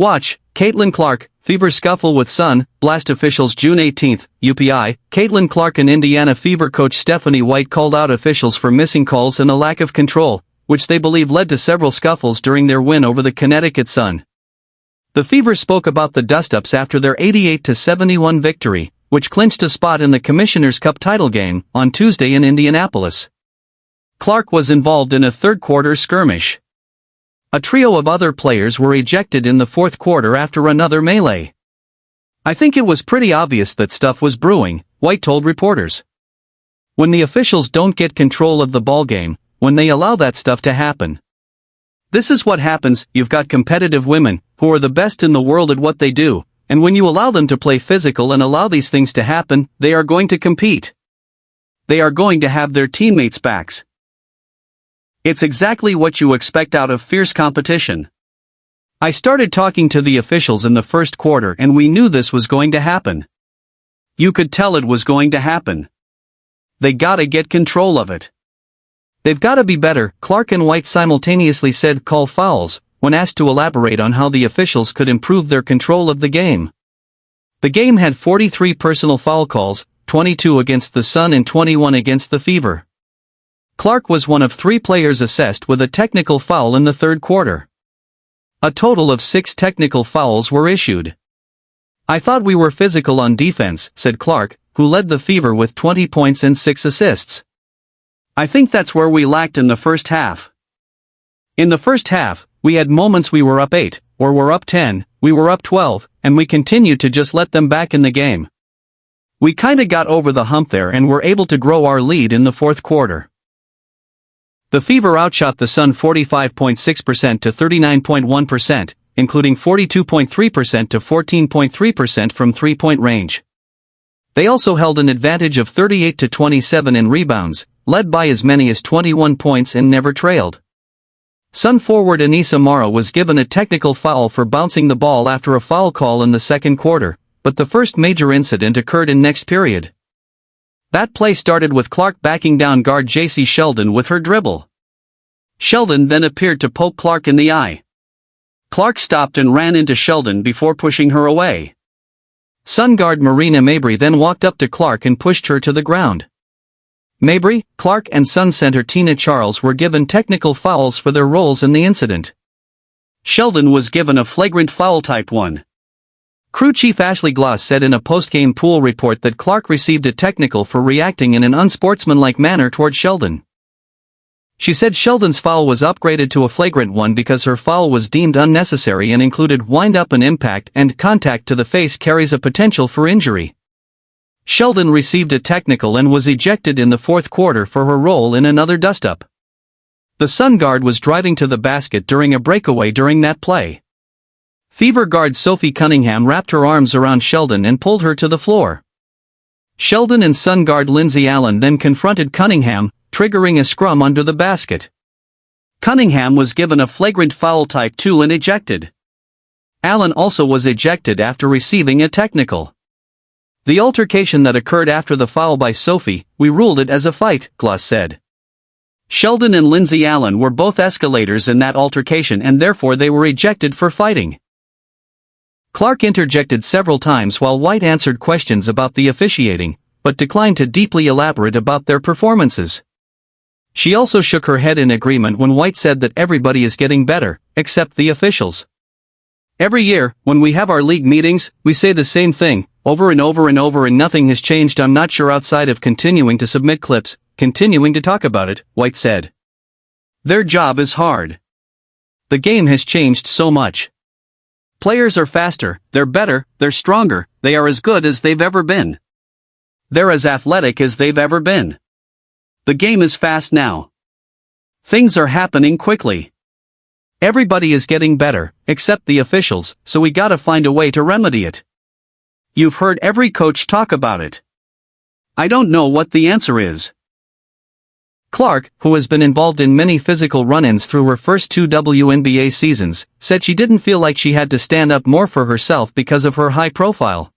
Watch, Caitlin Clark, Fever Scuffle with Sun, Blast officials June 18, UPI. Caitlin Clark and Indiana Fever coach Stephanie White called out officials for missing calls and a lack of control, which they believe led to several scuffles during their win over the Connecticut Sun. The Fever spoke about the dustups after their 88-71 victory, which clinched a spot in the Commissioner's Cup title game on Tuesday in Indianapolis. Clark was involved in a third-quarter skirmish. A trio of other players were ejected in the fourth quarter after another melee. I think it was pretty obvious that stuff was brewing, White told reporters. When the officials don't get control of the ballgame, when they allow that stuff to happen. This is what happens. You've got competitive women, who are the best in the world at what they do, and when you allow them to play physical and allow these things to happen, they are going to compete. They are going to have their teammates' backs. It's exactly what you expect out of fierce competition. I started talking to the officials in the first quarter and we knew this was going to happen. You could tell it was going to happen. They gotta get control of it. They've gotta be better, Clark and White simultaneously said call fouls, when asked to elaborate on how the officials could improve their control of the game. The game had 43 personal foul calls, 22 against the Sun and 21 against the Fever. Clark was one of 3 players assessed with a technical foul in the third quarter. A total of 6 technical fouls were issued. I thought we were physical on defense, said Clark, who led the Fever with 20 points and 6 assists. I think that's where we lacked in the first half. In the first half, we had moments we were up 8, or were up 10, we were up 12, and we continued to just let them back in the game. We kinda got over the hump there and were able to grow our lead in the fourth quarter. The Fever outshot the Sun 45.6% to 39.1%, including 42.3% to 14.3% from three-point range. They also held an advantage of 38-27 in rebounds, led by as many as 21 points and never trailed. Sun forward Anissa Mara was given a technical foul for bouncing the ball after a foul call in the second quarter, but the first major incident occurred in next period. That play started with Clark backing down guard J.C. Sheldon with her dribble. Sheldon then appeared to poke Clark in the eye. Clark stopped and ran into Sheldon before pushing her away. Sun guard Marina Mabry then walked up to Clark and pushed her to the ground. Mabry, Clark and Sun center Tina Charles were given technical fouls for their roles in the incident. Sheldon was given a flagrant foul type 1. Crew chief Ashley Gloss said in a post-game pool report that Clark received a technical for reacting in an unsportsmanlike manner toward Sheldon. She said Sheldon's foul was upgraded to a flagrant one because her foul was deemed unnecessary and included wind-up and impact, and contact to the face carries a potential for injury. Sheldon received a technical and was ejected in the fourth quarter for her role in another dust-up. The Sun guard was driving to the basket during a breakaway during that play. Fever guard Sophie Cunningham wrapped her arms around Sheldon and pulled her to the floor. Sheldon and Sun guard Lindsay Allen then confronted Cunningham, triggering a scrum under the basket. Cunningham was given a flagrant foul type 2 and ejected. Allen also was ejected after receiving a technical. The altercation that occurred after the foul by Sophie, we ruled it as a fight, Gloss said. Sheldon and Lindsay Allen were both escalators in that altercation and therefore they were ejected for fighting. Clark interjected several times while White answered questions about the officiating, but declined to deeply elaborate about their performances. She also shook her head in agreement when White said that everybody is getting better, except the officials. Every year, when we have our league meetings, we say the same thing, over and over and over, and nothing has changed. I'm not sure outside of continuing to submit clips, continuing to talk about it, White said. Their job is hard. The game has changed so much. Players are faster, they're better, they're stronger, they are as good as they've ever been. They're as athletic as they've ever been. The game is fast now. Things are happening quickly. Everybody is getting better, except the officials, so we gotta find a way to remedy it. You've heard every coach talk about it. I don't know what the answer is. Clark, who has been involved in many physical run-ins through her first 2 WNBA seasons, said she didn't feel like she had to stand up more for herself because of her high profile.